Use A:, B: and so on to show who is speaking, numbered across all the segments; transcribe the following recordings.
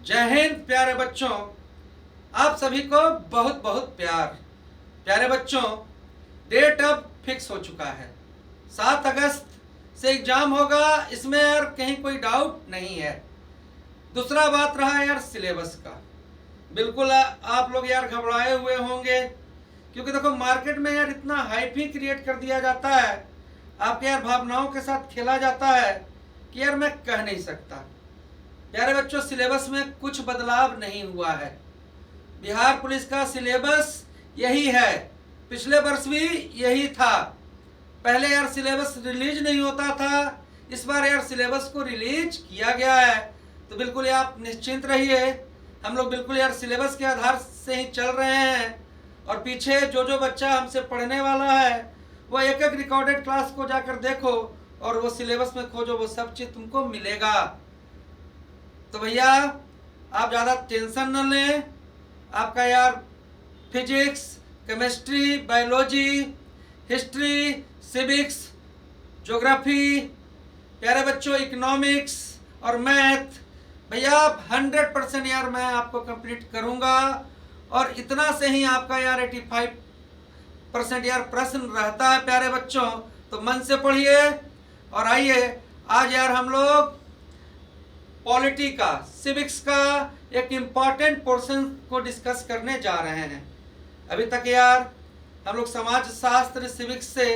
A: जय हिंद प्यारे बच्चों, आप सभी को बहुत बहुत प्यार। प्यारे बच्चों, डेट अब फिक्स हो चुका है। 7 अगस्त से एग्जाम होगा, इसमें यार कहीं कोई डाउट नहीं है। दूसरा बात रहा यार सिलेबस का। बिल्कुल आप लोग यार घबराए हुए होंगे, क्योंकि देखो मार्केट में यार इतना हाइप ही क्रिएट कर दिया जाता है, आपके यार भावनाओं के साथ खेला जाता है कि यार मैं कह नहीं सकता। प्यारे बच्चों, सिलेबस में कुछ बदलाव नहीं हुआ है। बिहार पुलिस का सिलेबस यही है, पिछले वर्ष भी यही था। पहले यार सिलेबस रिलीज नहीं होता था, इस बार यार सिलेबस को रिलीज किया गया है। तो बिल्कुल आप निश्चिंत रहिए, हम लोग बिल्कुल यार सिलेबस के आधार से ही चल रहे हैं। और पीछे जो जो बच्चा हमसे पढ़ने वाला है वो एक एक रिकॉर्डेड क्लास को जाकर देखो और वो सिलेबस में खोजो, वो सब चीज़ तुमको मिलेगा। तो भैया आप ज़्यादा टेंशन न लें। आपका यार physics, chemistry, biology, history, civics, geography, प्यारे बच्चों इकोनॉमिक्स और मैथ, भैया 100% यार मैं आपको कंप्लीट करूंगा। और इतना से ही आपका यार 85% यार प्रश्न रहता है प्यारे बच्चों। तो मन से पढ़िए और आइए आज यार हम लोग पॉलिटी का, सिविक्स का एक इम्पॉर्टेंट पोर्शन को डिस्कस करने जा रहे हैं। अभी तक यार हम लोग समाज शास्त्र सिविक्स से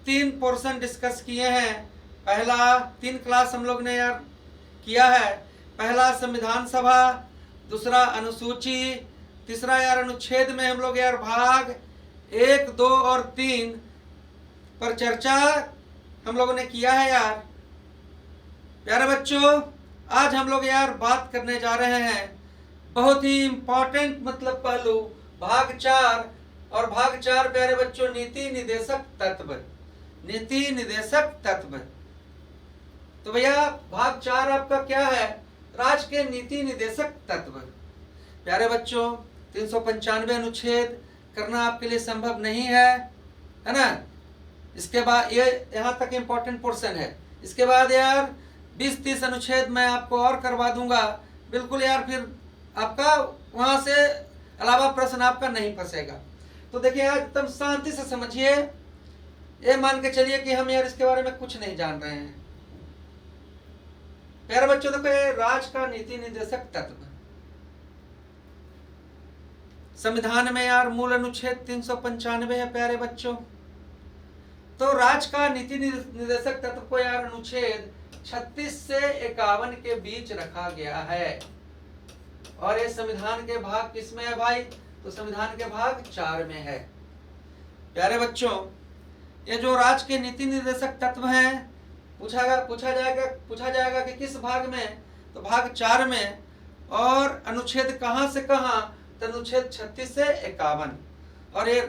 A: 3 पोर्शन डिस्कस किए हैं। पहला 3 क्लास हम लोग ने यार किया है। पहला संविधान सभा, दूसरा अनुसूची, तीसरा यार अनुच्छेद में हम लोग यार भाग 1, 2 और 3 पर चर्चा हम लोगों ने किया है यार। प्यारे बच्चों, आज हम लोग यार बात करने जा रहे हैं बहुत ही इम्पोर्टेंट मतलब पहलू भाग 4। और भाग 4 प्यारे बच्चों नीति निदेशक तत्व। नीति निदेशक तत्व। तो भैया भाग 4 आपका क्या है? राज्य के नीति निदेशक तत्व। प्यारे बच्चों 395 अनुच्छेद करना आपके लिए संभव नहीं है ना। इसके बाद ये यहाँ तक इम्पोर्टेंट पोर्शन है। इसके बाद यार 20-30 अनुच्छेद मैं आपको और करवा दूंगा। बिल्कुल यार फिर आपका वहां से अलावा प्रश्न आपका नहीं फंसेगा। तो देखिए यार एकदम शांति से समझिए। ये मान के चलिए कि हम यार इसके बारे में कुछ नहीं जान रहे हैं। प्यारे बच्चों देखो, ये राज्य का नीति निदेशक तत्व संविधान में यार मूल अनुच्छेद 395 है प्यारे बच्चों। तो राज्य का नीति निदेशक तत्व को यार अनुच्छेद 36 से 51 के बीच रखा गया है। और ये संविधान के भाग किसमें है भाई? तो संविधान के भाग 4 में है। प्यारे बच्चों, ये जो राज्य के नीति निदेशक तत्व हैं पूछा जाएगा कि किस भाग में? तो भाग 4 में। और अनुच्छेद कहां से कहां? तो अनुच्छेद 36 से 51। और ये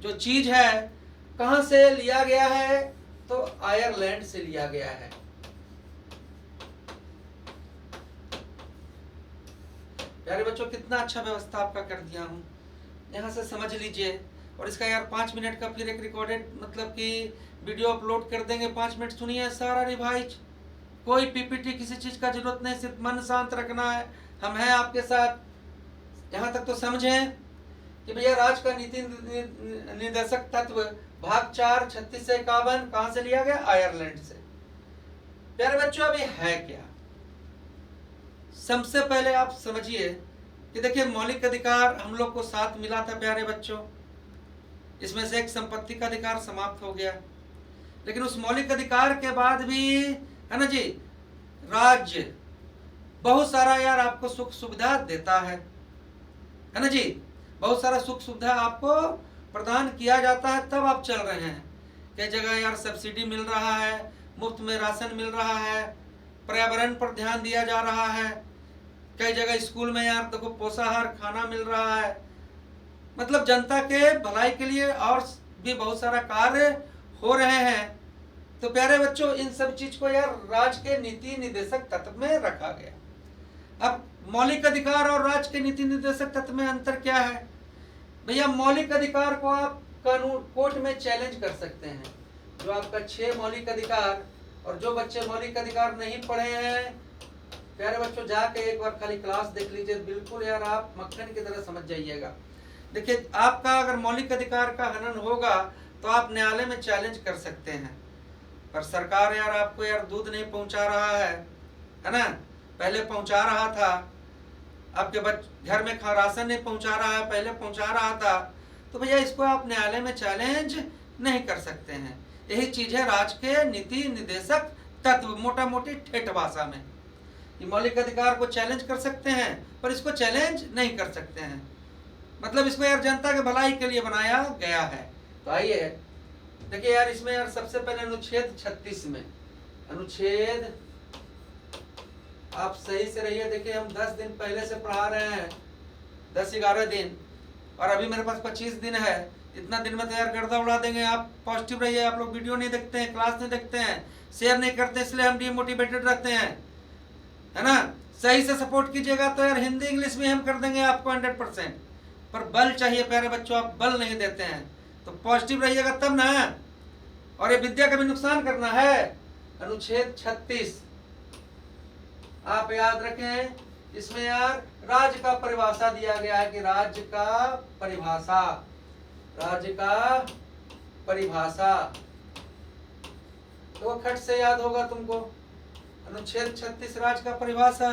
A: जो चीज है कहां से लिया गया है? तो आयरलैंड से लिया गया है। प्यारे बच्चों कितना अच्छा व्यवस्था आपका कर दिया हूँ, यहाँ से समझ लीजिए। और इसका यार 5 मिनट का फिर एक रिकॉर्डेड मतलब कि वीडियो अपलोड कर देंगे। 5 मिनट सुनिए सारा रिवाइज। कोई पीपीटी किसी चीज़ का जरूरत नहीं, सिर्फ मन शांत रखना है। हम हैं आपके साथ। यहाँ तक तो समझें कि भैया राज्य का नीति निदेशक तत्व भाग 4 36 से 51 कहाँ से लिया गया? आयरलैंड से। प्यारे बच्चों अभी है क्या? सबसे पहले आप समझिए कि देखिए मौलिक अधिकार हम लोग को 7 मिला था प्यारे बच्चों। इसमें से एक संपत्ति का अधिकार समाप्त हो गया, लेकिन उस मौलिक अधिकार के बाद भी है ना जी, राज्य बहुत सारा यार आपको सुख सुविधा देता है ना जी। बहुत सारा सुख सुविधा आपको प्रदान किया जाता है, तब आप चल रहे हैं। कई जगह यार सब्सिडी मिल रहा है, मुफ्त में राशन मिल रहा है, पर्यावरण पर ध्यान दिया जा रहा है। कई जगह स्कूल में यार देखो पोषाहार खाना मिल रहा है। मतलब जनता के भलाई के लिए और भी बहुत सारा कार्य हो रहे हैं। तो प्यारे बच्चों इन सब चीज को यार राज्य के नीति निदेशक तत्व में रखा गया। अब मौलिक अधिकार और राज्य के नीति निदेशक तत्व में अंतर क्या है? भैया मौलिक अधिकार को आप कानून कोर्ट में चैलेंज कर सकते हैं। जो आपका 6 मौलिक अधिकार, और जो बच्चे मौलिक अधिकार नहीं पढ़े हैं प्यारे बच्चों जाके एक बार खाली क्लास देख लीजिए, बिल्कुल यार आप मक्खन की तरह समझ जाइएगा। देखिए आपका अगर मौलिक अधिकार का हनन होगा तो आप न्यायालय में चैलेंज कर सकते हैं, पर सरकार यार आपको यार दूध नहीं पहुंचा रहा है ना, पहले पहुंचा रहा था, आपके घर में राशन नहीं पहुंचा रहा है, पहले पहुंचा रहा था, तो भैया इसको आप न्यायालय में चैलेंज नहीं कर सकते हैं। यही चीज है राज्य के नीति निर्देशक तत्व, मोटा मोटी ठेठ भाषा में। ये मौलिक अधिकार को चैलेंज कर सकते हैं पर इसको चैलेंज नहीं कर सकते हैं, मतलब इसको यार जनता के भलाई के लिए बनाया गया है। तो आइए देखिए यार, इसमें यार सबसे पहले अनुच्छेद 36 में, अनुच्छेद, आप सही से रहिए, देखिए हम 10 दिन पहले से पढ़ा रहे हैं, 10-11 दिन, और अभी मेरे पास 25 दिन है। इतना दिन में तो यार गर्दा उड़ा देंगे। आप पॉजिटिव रहिए, आप लोग वीडियो नहीं देखते हैं, क्लास नहीं देखते हैं, शेयर नहीं करते, इसलिए हम डिमोटिवेटेड रहते हैं, है ना। सही से सपोर्ट कीजिएगा तो यार हिंदी इंग्लिश में हम कर देंगे आपको 100%, पर बल चाहिए प्यारे बच्चों, आप बल नहीं देते हैं, तो पॉजिटिव रहिएगा तब ना। और ये विद्या का भी नुकसान करना है। अनुच्छेद 36 आप याद रखें, इसमें यार राज्य का परिभाषा दिया गया है कि राज्य का परिभाषा, राज्य का परिभाषा, तो खट से याद होगा तुमको। अनुच्छेद 36 राज्य का परिभाषा।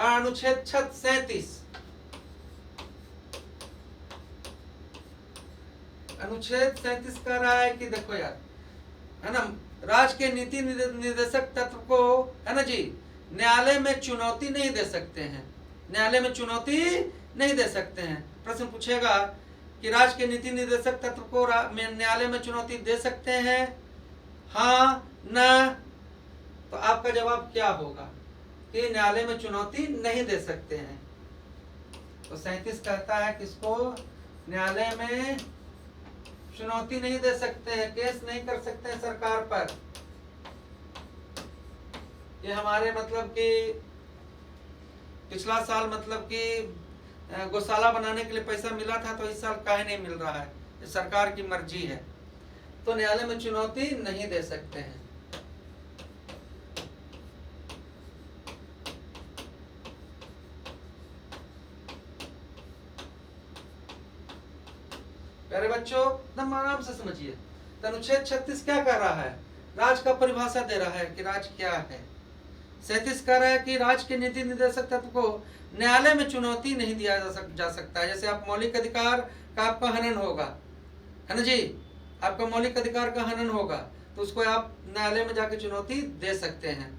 A: अनुच्छेद 37, अनुच्छेद 37 कह रहा है कि देखो यार, है ना, राज्य के नीति निर्देशक तत्व को, है ना जी, न्यायालय में चुनौती नहीं दे सकते हैं, न्यायालय में चुनौती नहीं दे सकते हैं। प्रश्न पूछेगा कि राज्य के नीति निर्देशक तत्व को न्यायालय में चुनौती दे सकते हैं, हाँ ना, तो आपका जवाब क्या होगा कि न्यायालय में चुनौती नहीं दे सकते हैं। तो 37 कहता है कि इसको न्यायालय में चुनौती नहीं दे सकते हैं, केस नहीं कर सकते हैं सरकार पर। ये हमारे मतलब कि पिछला साल मतलब कि गौशाला बनाने के लिए पैसा मिला था, तो इस साल काहे नहीं मिल रहा है, ये सरकार की मर्जी है। तो न्यायालय में चुनौती नहीं दे सकते हैं। प्यारे बच्चों एकदम आराम से समझिए। अनुच्छेद 36 क्या कह रहा है, राज्य का परिभाषा दे रहा है कि राज्य क्या है। 37 कह रहा है कि राज्य के नीति निर्देशक तत्व को न्यायालय में चुनौती नहीं दिया जा सकता है। जैसे आप मौलिक अधिकार का आपका हनन होगा, है ना जी, आपका मौलिक अधिकार का हनन होगा तो उसको आप न्यायालय में जाके चुनौती दे सकते हैं,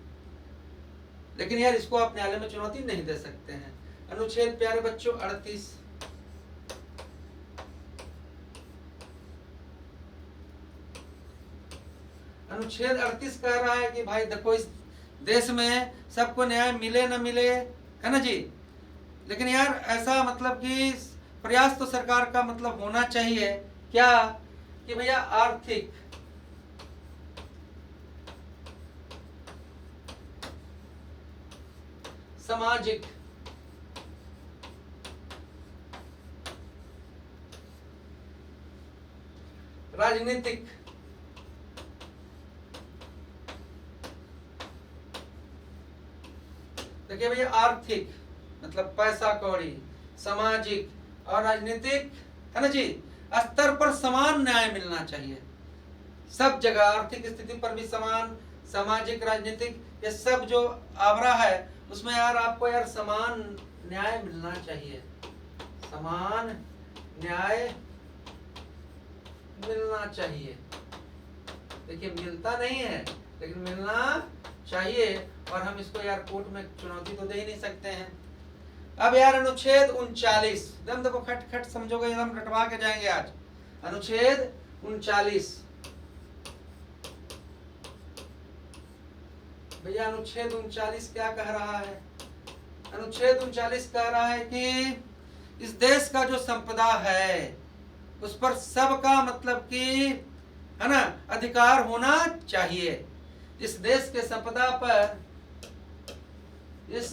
A: लेकिन यार इसको आप न्यायालय में चुनौती नहीं दे सकते हैं। अनुच्छेद प्यारे बच्चों 38, अनुच्छेद 38 कह रहा है कि भाई देखो, इस देश में सबको न्याय मिले न मिले, है ना जी, लेकिन यार ऐसा मतलब कि प्रयास तो सरकार का मतलब होना चाहिए क्या कि भैया आर्थिक, सामाजिक, राजनीतिक, देखिए भैया आर्थिक मतलब पैसा कौड़ी, सामाजिक और राजनीतिक, है ना जी, स्तर पर समान न्याय मिलना चाहिए। सब जगह आर्थिक स्थिति पर भी समान, सामाजिक, राजनीतिक, ये सब जो आवरा है उसमें यार आपको यार समान न्याय मिलना चाहिए, समान न्याय मिलना चाहिए। देखिए मिलता नहीं है लेकिन मिलना चाहिए, और हम इसको यार कोर्ट में चुनौती तो दे ही नहीं सकते हैं। अब यार अनुच्छेद 39, एकदम देखो खट खट समझोगे, एकदम रटवा के जाएंगे आज। अनुच्छेद 39 भैया, अनुच्छेद 39 क्या कह रहा है? अनुच्छेद 39 कह रहा है कि इस देश का जो संपदा है उस पर सबका मतलब कि, है ना, अधिकार होना चाहिए। इस देश के संपदा पर, इस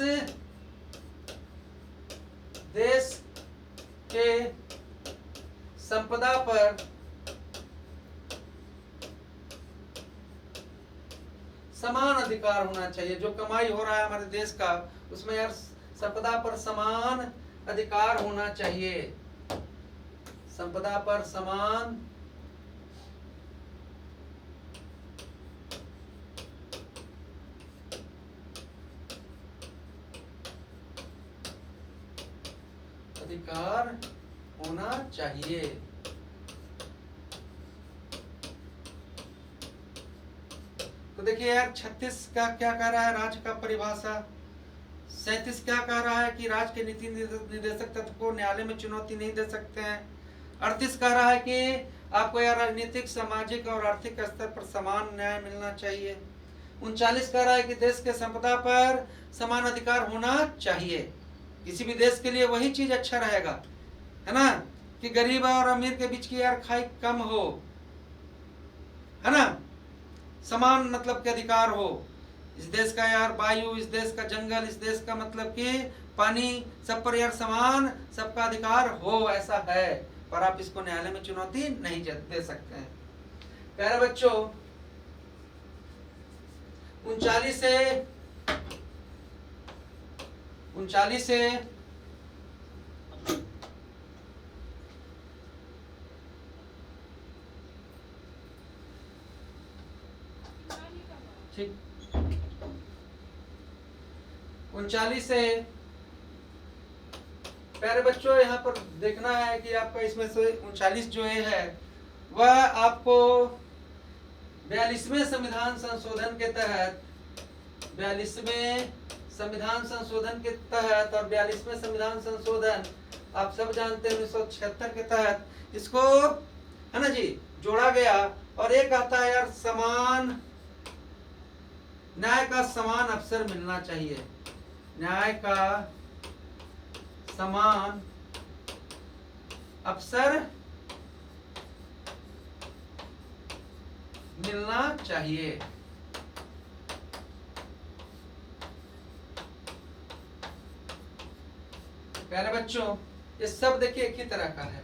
A: देश के संपदा पर समान अधिकार होना चाहिए। जो कमाई हो रहा है हमारे देश का, उसमें यार संपदा पर समान अधिकार होना चाहिए। संपदा पर समान अधिकार होना चाहिए। तो देखिए यार 36 का क्या कह रहा है राज्य का परिभाषा, 37 क्या कह रहा है कि राज्य के नीति निदेशक तत्व को न्यायालय में चुनौती नहीं दे सकते हैं। 38 कह रहा है कि आपको यह राजनीतिक, सामाजिक और आर्थिक स्तर पर समान न्याय मिलना चाहिए। 39 कह रहा है कि देश के संपदा पर समान अधिकार होना चाहिए। किसी भी देश के लिए वही चीज अच्छा रहेगा, है ना, कि गरीब और अमीर के बीच की यार खाई कम हो, है ना, समान मतलब के अधिकार हो। इस देश का यार वायु, इस देश का जंगल, इस देश का मतलब कि पानी, सब पर यार समान सबका अधिकार हो, ऐसा है। पर आप इसको न्यायालय में चुनौती नहीं दे सकते हैं। प्यारे बच्चों 39 से ठीक 39 से प्यारे बच्चों यहाँ पर देखना है कि आपका इसमें से 39 जो है वह आपको 42वें संविधान संशोधन के तहत, 42वें संविधान संशोधन के तहत, और 42वें संविधान संशोधन आप सब जानते हैं 1976 के तहत इसको, है ना जी, जोड़ा गया। और एक आता है यार समान न्याय का समान अवसर मिलना चाहिए। न्याय का समान अवसर मिलना चाहिए। प्यारे बच्चों ये सब देखिए एक ही तरह का है।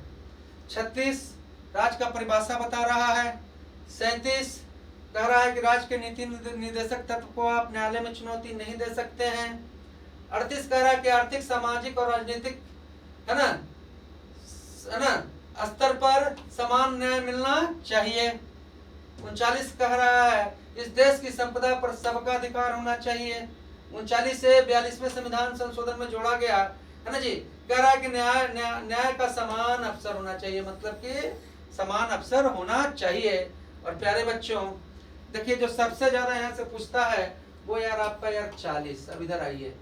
A: 36 राज्य का परिभाषा बता रहा है। 37 कह रहा है कि राज्य के नीति निदेशक तत्व को आप न्यायालय में चुनौती नहीं दे सकते हैं। 38 कह रहा है कि आर्थिक, सामाजिक और राजनीतिक, है ना, स्तर पर समान न्याय मिलना चाहिए। 39 कह रहा है इस देश की संपदा पर सबका अधिकार होना चाहिए। 39 से 42वें संविधान संशोधन में जोड़ा गया, है ना जी, कह रहा है कि न्याय का समान अवसर होना चाहिए, मतलब कि समान अवसर होना चाहिए। और प्यारे बच्चों देखिए जो सबसे ज्यादा यहाँ से पूछता है वो यार आपका यार 40, अब इधर आइए,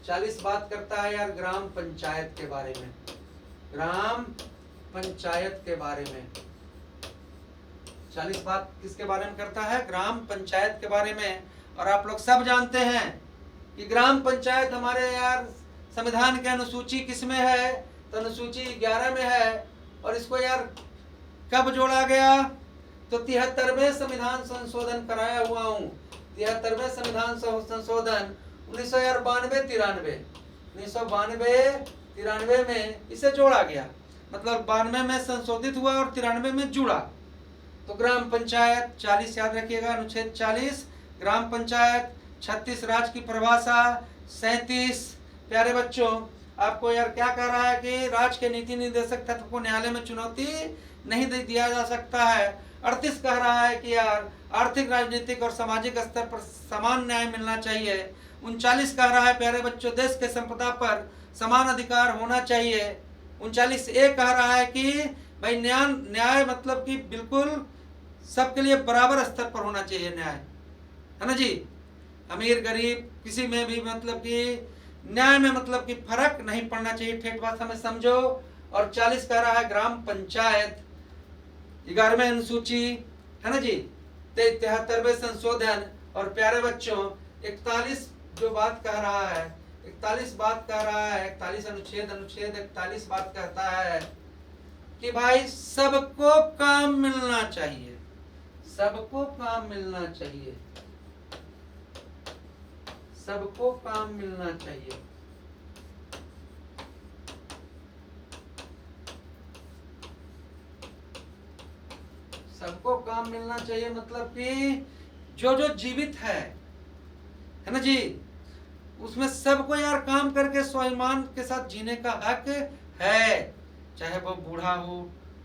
A: 40 बात करता है यार ग्राम पंचायत के बारे में। ग्राम पंचायत के बारे में 40 बात किसके बारे में करता है? ग्राम पंचायत के बारे में। और आप लोग सब जानते हैं कि ग्राम पंचायत हमारे यार संविधान के अनुसूची किसमें है? तो अनुसूची 11 में है। और इसको यार कब जोड़ा गया? तो 73वें संविधान संशोधन कराया हुआ हूँ। 73वें संविधान संशोधन 1992 में इसे जोड़ा गया, मतलब 92 में संशोधित हुआ और 93 में जुड़ा। तो ग्राम पंचायत 40 याद रखिएगा, अनुच्छेद 40 ग्राम पंचायत। 36 राज्य की परिभाषा। 37 प्यारे बच्चों आपको यार क्या कह रहा है कि राज्य के नीति निर्देशक तत्व को न्यायालय में चुनौती नहीं दिया जा सकता है। 38 कह रहा है कि यार आर्थिक, राजनीतिक और सामाजिक स्तर पर समान न्याय मिलना चाहिए। 39 कह रहा है प्यारे बच्चों देश के संपदा पर समान अधिकार होना चाहिए। 39 ए कह रहा है कि भाई न्याय मतलब कि बिल्कुल सबके लिए बराबर स्तर पर होना चाहिए न्याय, है ना जी, अमीर गरीब किसी में भी मतलब कि न्याय में मतलब कि फर्क नहीं पड़ना चाहिए, ठेठ भाषा में समझो। और 40 कह रहा है ग्राम पंचायत 11वें अनुसूची, है ना जी, 73वें संशोधन। और प्यारे बच्चों 41 जो बात कह रहा है, 41 बात कह रहा है, 41 अनुच्छेद 41 बात कहता है कि भाई सबको काम मिलना चाहिए, सबको काम मिलना चाहिए, सबको काम मिलना चाहिए। सबको काम मिलना चाहिए मतलब कि जो जो जीवित है, है ना जी। उसमें सबको यार काम करके स्वाभिमान के साथ जीने का हक है, चाहे वो बूढ़ा हो,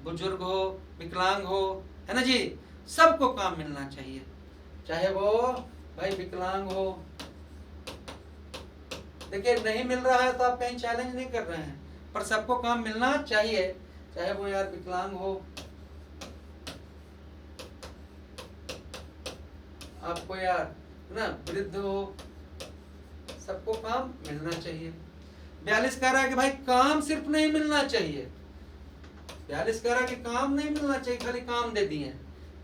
A: बुजुर्ग हो, विकलांग हो, है ना जी। सबको काम मिलना चाहिए, चाहे वो भाई विकलांग हो। देखिए नहीं मिल रहा है तो आप कहीं चैलेंज नहीं कर रहे हैं, पर सबको काम मिलना चाहिए, चाहे वो यार विकलांग हो, आपको यार ना वृद्ध हो, सबको काम मिलना चाहिए। 42 कह रहा है कि भाई काम सिर्फ नहीं मिलना चाहिए, 42 कह रहा है कि काम नहीं मिलना चाहिए खाली काम दे दिए।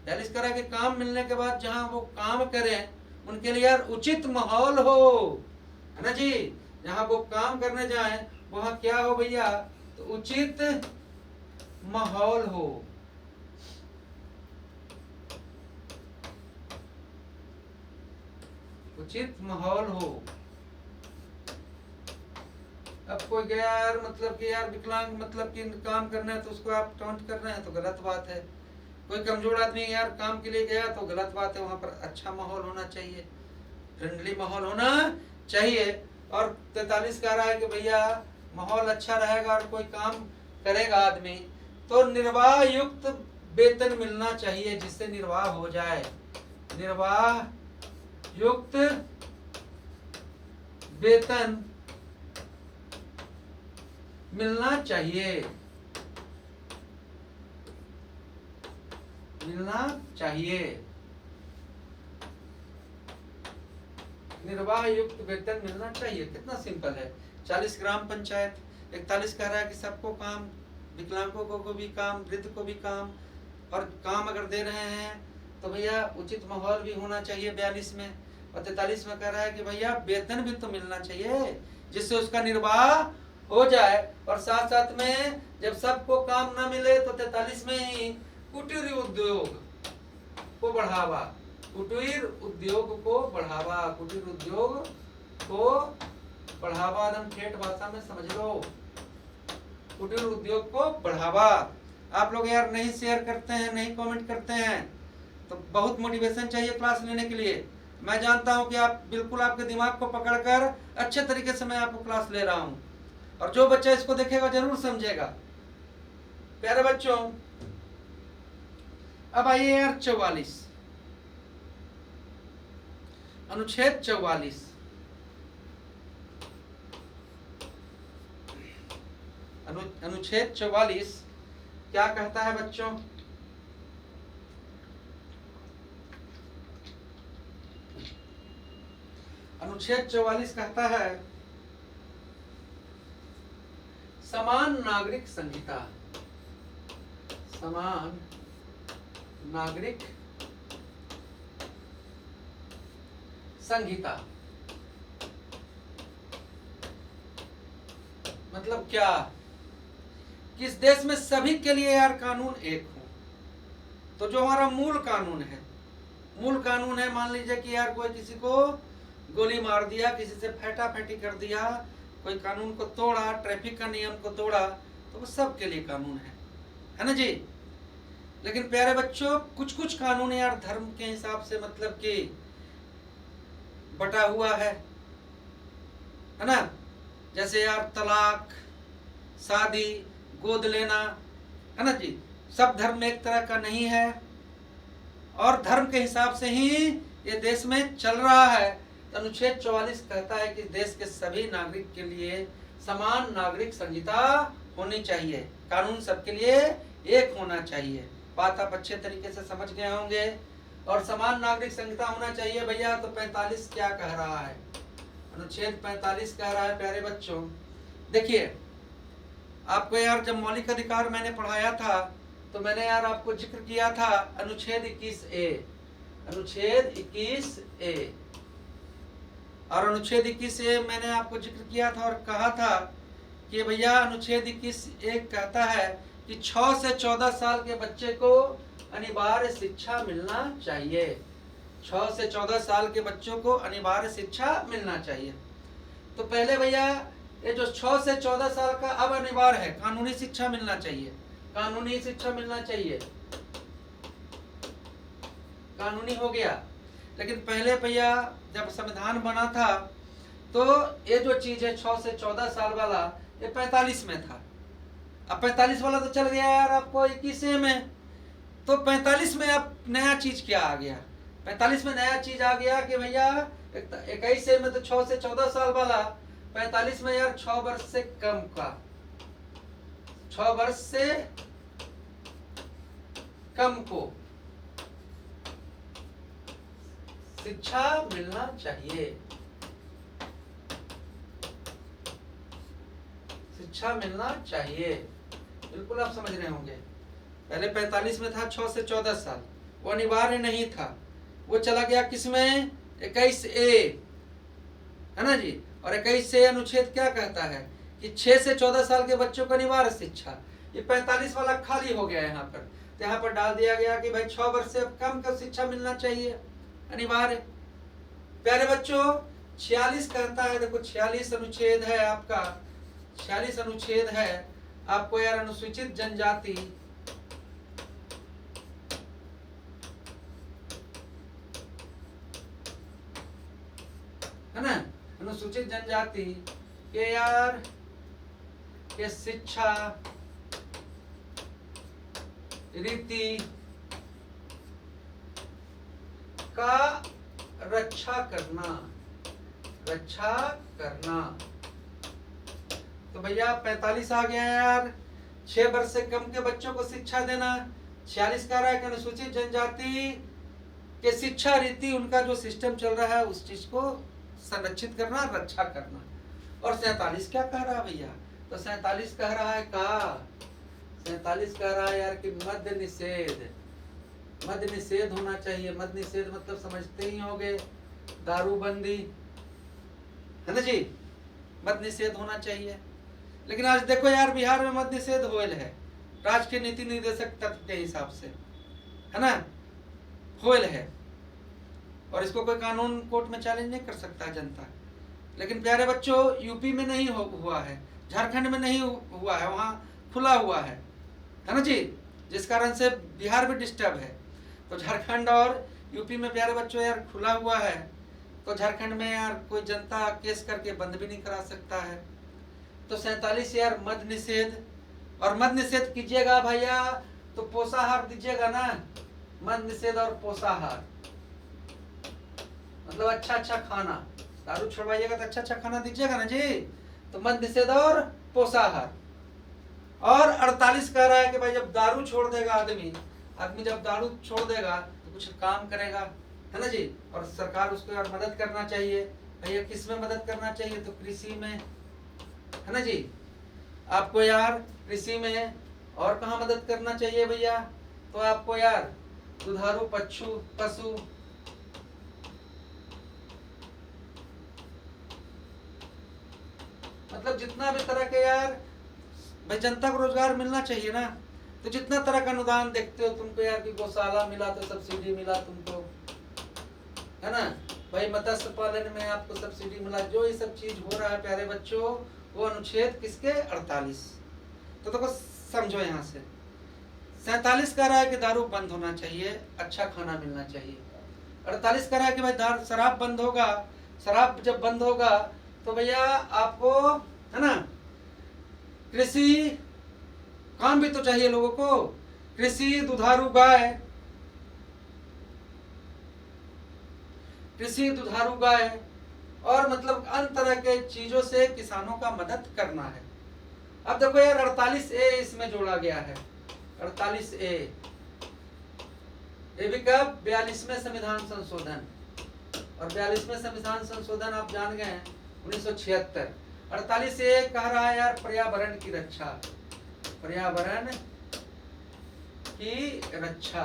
A: 42 कह रहा है कि काम मिलने के बाद जहां वो काम करें उनके लिए यार उचित माहौल हो, है ना जी। जहां वो काम करने जाएं वहां क्या हो भैया, तो उचित माहौल हो। उचित माहौल हो। अब कोई गया यार मतलब कि यार विकलांग मतलब कि काम करना है तो उसको आप टॉन्ट कर रहे हैं तो गलत बात है। कोई कमजोर आदमी यार काम के लिए गया तो गलत बात है। वहां पर अच्छा माहौल होना चाहिए, फ्रेंडली माहौल होना चाहिए। और 43 कह रहा है कि भैया माहौल अच्छा रहेगा और कोई काम करेगा आदमी तो निर्वाह युक्त वेतन मिलना चाहिए, जिससे निर्वाह हो जाए। निर्वाह युक्त वेतन मिलना चाहिए, मिलना चाहिए। निर्वाह युक्त वेतन मिलना चाहिए, कितना सिंपल है। 40 ग्राम पंचायत। 41 कह रहा है कि सबको काम, विकलांगों को भी काम, वृद्ध को भी काम, और काम अगर दे रहे हैं तो भैया उचित माहौल भी होना चाहिए 42 में। और 43 में कह रहा है कि भैया वेतन भी तो मिलना चाहिए जिससे उसका निर्वाह हो जाए। और साथ साथ में जब सबको काम ना मिले तो 43 में ही कुटीर उद्योग को बढ़ावा, कुटीर उद्योग को बढ़ावा, कुटीर उद्योग को बढ़ावा। एकदम ठेठ भाषा में समझ लो, कुटीर उद्योग को बढ़ावा। आप लोग यार नहीं शेयर करते हैं, नहीं कमेंट करते हैं, तो बहुत मोटिवेशन चाहिए क्लास लेने के लिए। मैं जानता हूं कि आप बिल्कुल आपके दिमाग को पकड़कर अच्छे तरीके से मैं आपको क्लास ले रहा हूं, और जो बच्चा इसको देखेगा जरूर समझेगा। प्यारे बच्चों अब आइए यार 44, अनुच्छेद 44। अनुच्छेद 44 क्या कहता है बच्चों? अनुच्छेद 44 कहता है समान नागरिक संहिता। समान नागरिक संहिता मतलब क्या? किस देश में सभी के लिए यार कानून एक हो। तो जो हमारा मूल कानून है, मूल कानून है, मान लीजिए कि यार कोई किसी को गोली मार दिया, किसी से फेंटा-फेंटी कर दिया, कोई कानून को तोड़ा, ट्रैफिक का नियम को तोड़ा, तो वो सब के लिए कानून है ना जी। लेकिन प्यारे बच्चों कुछ कुछ कानून यार धर्म के हिसाब से मतलब कि बटा हुआ है ना। जैसे यार तलाक, शादी, गोद लेना, है ना जी, सब धर्म में एक तरह का नहीं है, और धर्म के हिसाब से ही ये देश में चल रहा है। तो अनुच्छेद 44 कहता है कि देश के सभी नागरिक के लिए समान नागरिक संहिता होनी चाहिए, कानून सबके लिए एक होना चाहिए। बात आप अच्छे तरीके से समझ गए होंगे। और समान नागरिक संहिता होना चाहिए भैया। तो 45 क्या कह रहा है? अनुच्छेद 45 कह रहा है प्यारे बच्चों, देखिए आपको यार जब मौलिक अधिकार मैंने पढ़ाया था तो मैंने यार आपको जिक्र किया था अनुच्छेद 21A, अनुच्छेद 21A। और अनुच्छेद 21A मैंने आपको जिक्र किया था और कहा था कि भैया अनुच्छेद 21A कहता है कि 6 से 14 साल के बच्चे को अनिवार्य शिक्षा मिलना चाहिए। 6 से 14 साल के बच्चों को अनिवार्य शिक्षा मिलना चाहिए। तो पहले भैया ये जो 6 से 14 साल का अब अनिवार्य है, कानूनी शिक्षा मिलना चाहिए, कानूनी शिक्षा मिलना चाहिए, कानूनी हो गया। लेकिन पहले भैया जब संविधान बना था तो ये जो चीज है 6 से 14 साल वाला ये 45 में था। अब 45 वाला तो चल गया यार आपको 21 में, तो 45 में अब नया चीज क्या आ गया? 45 में नया चीज आ गया कि भैया 21 में तो 6 से 14 साल वाला, 45 में यार 6 वर्ष से कम का, 6 वर्ष से कम को शिक्षा मिलना चाहिए, शिक्षा मिलना चाहिए। बिल्कुल आप समझ रहे होंगे। पहले 45 में था 6 से 14 साल, वो अनिवार्य नहीं था, वो चला गया किसमें? 21A, है ना जी। और 21A अनुच्छेद क्या कहता है कि 6 से 14 साल के बच्चों को अनिवार्य शिक्षा। ये 45 वाला खाली हो गया यहाँ पर, तो यहाँ पर डाल दिया गया कि भाई 6 वर्ष से कम का शिक्षा मिलना चाहिए, अनिवार्य। प्यारे बच्चों 46 कहता है, देखो 46 अनुच्छेद है आपका, 46 अनुच्छेद है आपको यार, अनुसूचित जनजाति है ना, अनुसूचित जनजाति के यार के शिक्षा रीति का रक्षा करना, रक्षा करना। तो भैया 45 आ गया यार, 6 वर्ष से कम के बच्चों को शिक्षा देना। 46 कह रहा है कि अनुसूचित जनजाति के शिक्षा रीति, उनका जो सिस्टम चल रहा है उस चीज को संरक्षित करना, रक्षा करना। और 47 क्या कह रहा है भैया? तो 47 कह रहा है का, 47 कह रहा है यार कि मद्य निषेध, मद्य निषेध होना चाहिए। मद्य निषेध मतलब समझते ही होंगे, दारूबंदी, है ना जी, मद्य निषेध होना चाहिए। लेकिन आज देखो यार बिहार में मद्य निषेध होयल है, राज्य के नीति निर्देशक तत्व के हिसाब से, है ना, होयल है। और इसको कोई कानून कोर्ट में चैलेंज नहीं कर सकता जनता। लेकिन प्यारे बच्चों यूपी में नहीं हुआ है, झारखंड में नहीं हुआ है, वहाँ खुला हुआ है ना जी, जिस कारण से बिहार भी डिस्टर्ब है। तो झारखंड और यूपी में प्यारे बच्चों यार खुला हुआ है, तो झारखंड में यार कोई जनता केस करके बंद भी नहीं करा सकता है। तो 47 यार मद्य निषेध, और मद्य निषेध कीजिएगा भैया तो पोषाहार दीजिएगा ना, मद्य निषेध और पोषाहार मतलब अच्छा अच्छा खाना, दारू छुड़वाइएगा तो अच्छा अच्छा खाना दीजिएगा ना जी। तो मद्य निषेध और पोषाहार। और 48 कह रहा है कि भाई जब दारू छोड़ देगा आदमी, आदमी जब दारू छोड़ देगा तो कुछ काम करेगा, है ना जी। और सरकार उसको यार मदद करना चाहिए। भैया किस में मदद करना चाहिए? तो कृषि में, है ना जी। आपको यार कृषि में और कहाँ मदद करना चाहिए भैया? तो आपको यार दुधारू पशु मतलब जितना भी तरह के यार भाई जनता को रोजगार मिलना चाहिए ना। तो जितना तरह का अनुदान देखते हो तुमको यार कि गौशाला मिला तो सब्सिडी मिला तुमको, है ना भाई, मत्स्य पालन में आपको सब्सिडी मिला, जो ये सब चीज हो रहा है प्यारे बच्चों वो अनुच्छेद किसके? 48। तो देखो समझो यहाँ से 47 कह रहा है कि दारू बंद होना चाहिए, अच्छा खाना मिलना चाहिए। 48 कह रहा है कि भाई शराब बंद होगा, शराब जब बंद होगा तो भैया आपको, है ना, कृषि काम भी तो चाहिए लोगों को, कृषि दुधारू गाय, कृषि दुधारू गाय और मतलब अन्य तरह के चीजों से किसानों का मदद करना है। अब देखो यार 48A इसमें जोड़ा गया है, 48A ये भी कब? 42वें संविधान संशोधन। और 42वें संविधान संशोधन आप जान गए 1976। 48A कह रहा है यार पर्यावरण की रक्षा, पर्यावरण की रक्षा,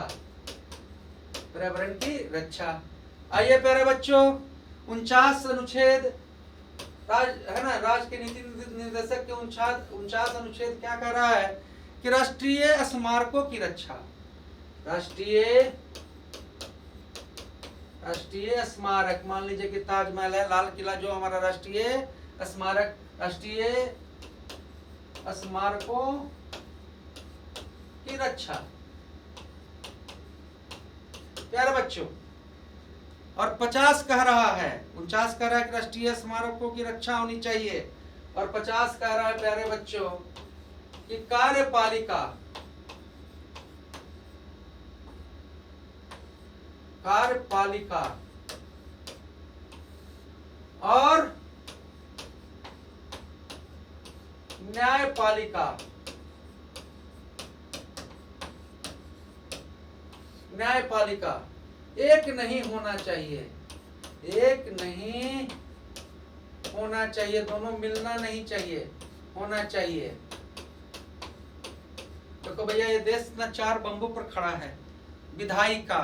A: पर्यावरण की रक्षा। आइए प्यारे बच्चों 49 अनुच्छेद है ना, राज्य के नीति निर्देशक के 49 अनुच्छेद क्या कह रहा है कि राष्ट्रीय स्मारकों की रक्षा, राष्ट्रीय स्मारक, मान लीजिए कि ताजमहल है, लाल किला, जो हमारा राष्ट्रीय स्मारक, राष्ट्रीय स्मारकों की रक्षा। प्यारे बच्चों और 50 कह रहा है, 49 कह रहा है कि राष्ट्रीय स्मारकों की रक्षा होनी चाहिए, और 50 कह रहा है प्यारे बच्चों कि कार्यपालिका और न्यायपालिका एक नहीं होना चाहिए, एक नहीं होना चाहिए, दोनों मिलना नहीं चाहिए, होना चाहिए। देखो भैया ये देश ना 4 बंबू पर खड़ा है, विधायिका,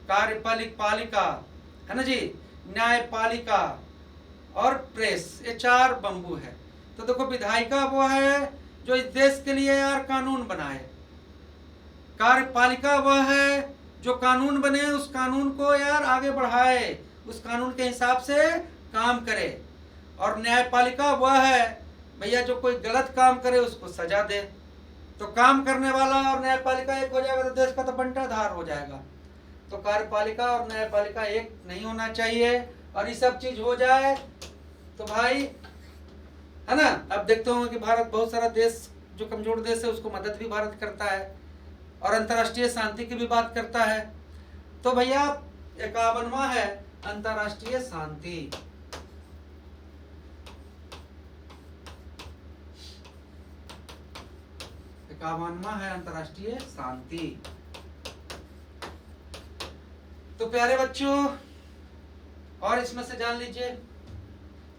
A: कार्यपालिका है ना जी, न्यायपालिका और प्रेस, ये 4 बंबू है। तो देखो विधायिका वो है जो इस देश के लिए यार कानून बनाए, कार्यपालिका वह है जो कानून बने, उस कानून को यार आगे बढ़ाए, उस कानून के हिसाब से काम करे, और न्यायपालिका वह है भैया जो कोई गलत काम करे उसको सजा दे। तो काम करने वाला और न्यायपालिका एक हो जाएगा तो देश का तो बंटाधार हो जाएगा। तो कार्यपालिका और न्यायपालिका एक नहीं होना चाहिए, और ये सब चीज हो जाए तो भाई है ना। अब देखते होंगे कि भारत बहुत सारा देश जो कमजोर देश है उसको मदद भी भारत करता है, और अंतर्राष्ट्रीय शांति की भी बात करता है। तो भैया 51वां है अंतर्राष्ट्रीय शांति। है अंतर्राष्ट्रीय शांति। तो प्यारे बच्चों और इसमें से जान लीजिए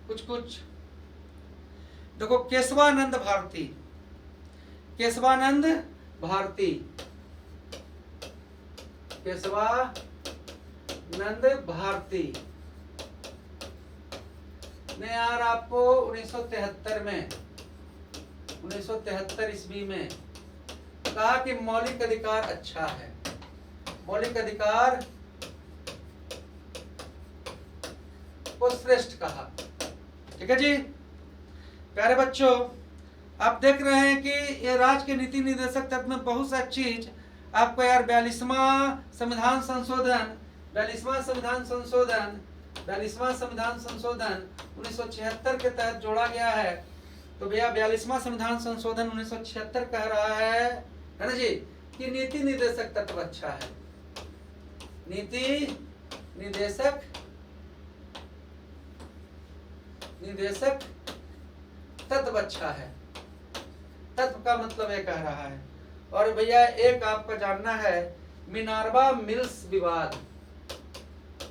A: कुछ कुछ। देखो केशवानंद भारती, केशवानंद भारती, केशवानंद भारती ने यार आपको 1973 में 1973 ईस्वी में कहा कि मौलिक अधिकार अच्छा है, मौलिक अधिकार को श्रेष्ठ कहा। ठीक है जी प्यारे बच्चों, आप देख रहे हैं कि ये राज्य के नीति निर्देशक तत्व में बहुत सा चीज आपको यार 42वां संविधान संशोधन 1976 के तहत जोड़ा गया है। तो भैया 42वां संविधान संशोधन 1976 कह रहा है ना जी कि नीति निर्देशक तत्व अच्छा है, नीति निर्देशक तत्व अच्छा है। तत्व का मतलब ये कह रहा है। और भैया एक आपका जानना है मिनार्वा मिल्स विवाद,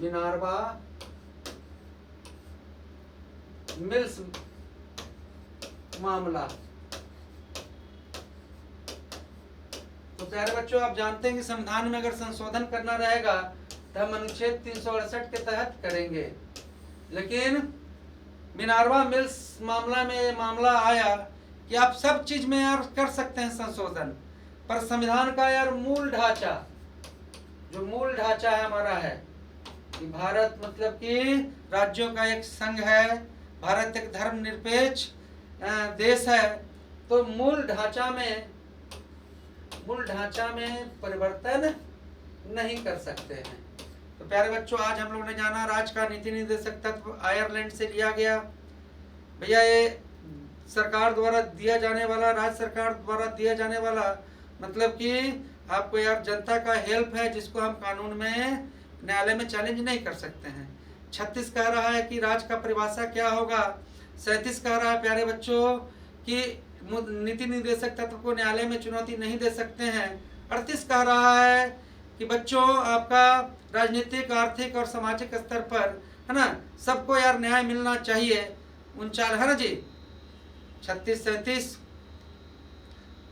A: मिनार्वा मिल्स मामला। तो प्यारे बच्चों आप जानते हैं कि संविधान में अगर संशोधन करना रहेगा तो हम अनुच्छेद 368 के तहत करेंगे, लेकिन मिनार्वा मिल्स मामला में ये मामला आया कि आप सब चीज में यार कर सकते हैं संशोधन, पर संविधान का यार मूल ढांचा, जो मूल ढांचा है हमारा है कि भारत मतलब कि राज्यों का एक संघ है, भारत एक धर्मनिरपेक्ष देश है। तो मूल ढांचा में परिवर्तन नहीं कर सकते हैं। तो प्यारे बच्चों आज हम लोगों ने जाना राज्य का नीति निर्देशक तत्व आयरलैंड से लिया गया। भैया ये सरकार द्वारा दिया जाने वाला, राज्य सरकार द्वारा दिया जाने वाला मतलब कि आपको यार जनता का हेल्प है, जिसको हम कानून में न्यायालय में चैलेंज नहीं कर सकते हैं। 36 कह रहा है कि राज्य का परिभाषा क्या होगा। 37 कह रहा है प्यारे बच्चों कि नीति निर्देशक तत्व को न्यायालय में चुनौती नहीं दे सकते हैं। 38 कह रहा है कि बच्चों आपका राजनीतिक, आर्थिक और सामाजिक स्तर पर है ना सबको यार न्याय मिलना चाहिए। 39 है ना जी, 36, 37,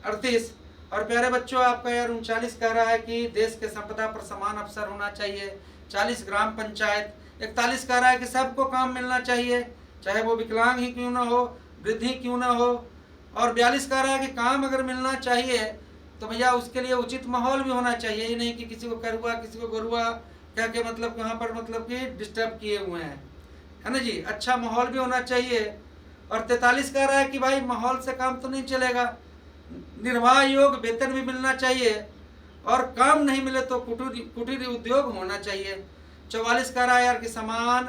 A: 38। और प्यारे बच्चों आपका यार 39 कह रहा है कि देश के संपदा पर समान अवसर होना चाहिए। 40 ग्राम पंचायत। 41 कह रहा है कि सबको काम मिलना चाहिए, चाहे वो विकलांग ही क्यों ना हो, वृद्ध ही क्यों ना हो। और 42 कह रहा है कि काम अगर मिलना चाहिए तो भैया उसके लिए उचित माहौल भी होना चाहिए, ये नहीं कि किसी को करुआ किसी को गोरुआ कह के मतलब वहाँ पर मतलब कि डिस्टर्ब किए हुए हैं, है ना जी। अच्छा माहौल भी होना चाहिए। और 43 कह रहा है कि भाई माहौल से काम तो नहीं चलेगा, निर्वाह योग्य वेतन भी मिलना चाहिए, और काम नहीं मिले तो कुटीर उद्योग होना चाहिए। 44 कह रहा है यार कि समान,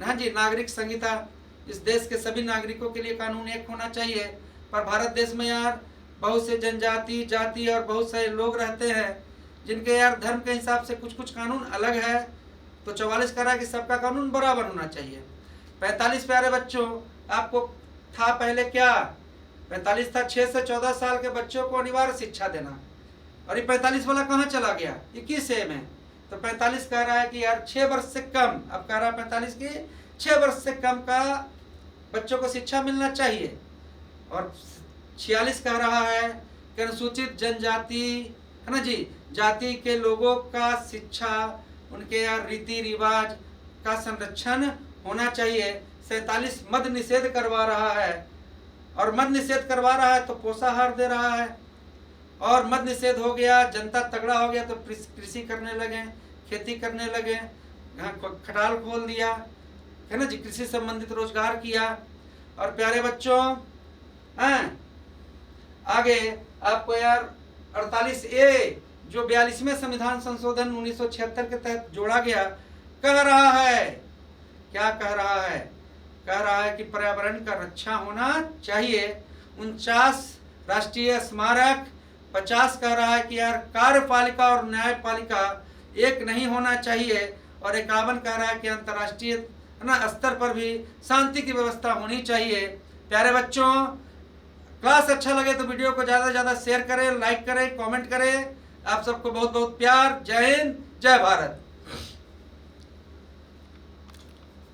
A: हाँ जी, नागरिक संहिता, इस देश के सभी नागरिकों के लिए कानून एक होना चाहिए। पर भारत देश में यार बहुत से जनजाति, जाति और बहुत सारे लोग रहते हैं जिनके यार धर्म के हिसाब से कुछ कुछ कानून अलग है। तो 44 कह रहा है कि सबका कानून बराबर होना चाहिए। 45 प्यारे बच्चों, आपको था पहले क्या? 45 था 6 से 14 साल के बच्चों को अनिवार्य शिक्षा देना, और ये 45 वाला कहाँ चला गया? 21 में। तो 45 कह रहा है कि यार 6 वर्ष से कम, अब कह रहा है 45 की 6 वर्ष से कम का बच्चों को शिक्षा मिलना चाहिए। और 46 कह रहा है कि अनुसूचित जनजाति, है ना जी, जाति के लोगों का शिक्षा, उनके यार रीति रिवाज का संरक्षण होना चाहिए। 47 मद निषेध करवा रहा है, और मद निषेध करवा रहा है तो पोषाहार दे रहा है, और मद निषेध हो गया, जनता तगड़ा हो गया तो कृषि करने लगे, खेती करने लगे, खटाल खोल दिया, है ना जी, कृषि संबंधित रोजगार किया। और प्यारे बच्चों, आगे आपको यार 48A जो 42वें संविधान संशोधन 1976 के तहत जोड़ा गया, कह रहा है, क्या कह रहा है? कह रहा है कि पर्यावरण का रक्षा होना चाहिए। 49 राष्ट्रीय स्मारक, 50 कह रहा है कि यार कार्यपालिका और न्यायपालिका एक नहीं होना चाहिए, और 51 कह रहा है कि अंतर्राष्ट्रीय स्तर पर भी शांति की व्यवस्था होनी चाहिए। प्यारे बच्चों, क्लास अच्छा लगे तो वीडियो को ज़्यादा से ज़्यादा शेयर करें, लाइक करें, कमेंट करें। आप सबको बहुत बहुत प्यार। जय हिंद, जय भारत।